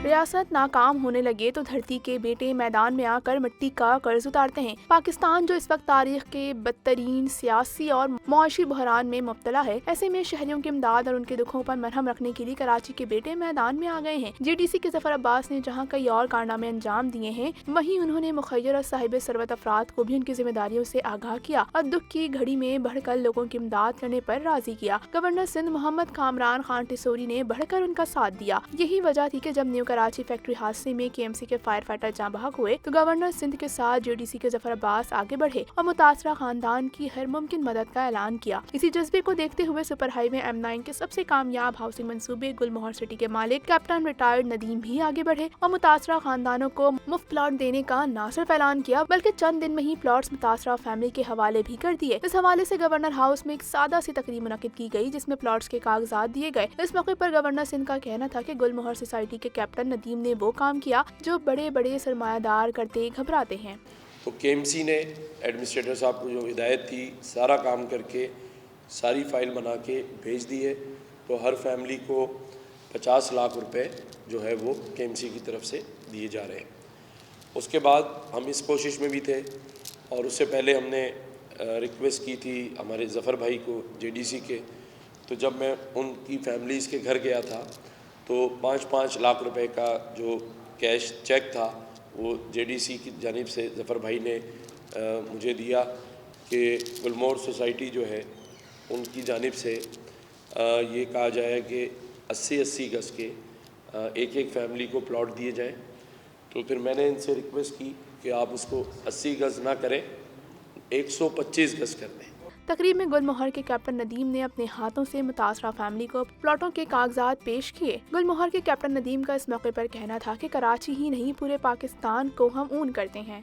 ریاست ناکام ہونے لگے تو دھرتی کے بیٹے میدان میں آ کر مٹی کا قرض اتارتے ہیں۔ پاکستان جو اس وقت تاریخ کے بدترین سیاسی اور معاشی بحران میں مبتلا ہے، ایسے میں شہریوں کی امداد اور ان کے دکھوں پر مرہم رکھنے کے لیے کراچی کے بیٹے میدان میں آ گئے ہیں۔ جے ڈی سی کے ظفر عباس نے جہاں کئی اور کارنامے انجام دیے ہیں، وہیں انہوں نے مخیر اور صاحب ثروت افراد کو بھی ان کی ذمہ داریوں سے آگاہ کیا اور دکھ کی گھڑی میں بڑھ کر لوگوں کی امداد کرنے پر راضی کیا۔ گورنر سندھ محمد کامران خان ٹسوری نے بڑھ کر ان کا ساتھ دیا۔ یہی وجہ تھی کہ جب نیو کراچی فیکٹری حادثے میں کے ایم سی کے فائر فائٹر جاں بحق ہوئے تو گورنر سندھ کے ساتھ جے ڈی سی کے ظفر عباس آگے بڑھے اور متاثرہ خاندان کی ہر ممکن مدد کا اعلان کیا۔ اسی جذبے کو دیکھتے ہوئے سپر ہائی وے M9 کے سب سے کامیاب ہاؤسنگ منصوبے گل مہر سٹی کے مالک کیپٹن ریٹائرڈ ندیم بھی آگے بڑھے اور متاثرہ خاندانوں کو مفت پلاٹ دینے کا نہ صرف اعلان کیا بلکہ چند دن میں ہی پلاٹس متاثرہ فیملی کے حوالے بھی کر دیے۔ اس حوالے سے گورنر ہاؤس میں ایک سادہ سی تقریب منعقد کی گئی جس میں پلاٹس کے کاغذات دیے گئے۔ اس موقع پر گورنر سندھ کا کہنا تھا کہ گل مہر سوسائٹی کے کیپٹن ندیم نے وہ کام کیا جو بڑے بڑے سرمایہ دار کرتے گھبراتے ہیں۔ تو کے ایم سی نے ایڈمنسٹریٹر صاحب کو جو ہدایت تھی سارا کام کر کے ساری فائل بنا کے بھیج دی ہے، تو ہر فیملی کو 50 لاکھ روپے جو ہے وہ کے ایم سی کی طرف سے دیے جا رہے ہیں۔ اس کے بعد ہم اس کوشش میں بھی تھے اور اس سے پہلے ہم نے ریکویسٹ کی تھی ہمارے ظفر بھائی کو جے ڈی سی کے، تو جب میں ان کی فیملیز کے گھر گیا تھا تو 5 لاکھ روپے کا جو کیش چیک تھا وہ جے ڈی سی کی جانب سے ظفر بھائی نے مجھے دیا کہ گلمور سوسائٹی جو ہے ان کی جانب سے یہ کہا جائے کہ 80 گز کے ایک فیملی کو پلاٹ دیے جائیں۔ تو پھر میں نے ان سے ریکویسٹ کی کہ آپ اس کو 80 گز نہ کریں، 125 گز کر دیں۔ تقریب میں گل مہر کے کیپٹن ندیم نے اپنے ہاتھوں سے متاثرہ فیملی کو پلاٹوں کے کاغذات پیش کیے۔ گل مہر کے کیپٹن ندیم کا اس موقع پر کہنا تھا کہ کراچی ہی نہیں پورے پاکستان کو ہم اون کرتے ہیں۔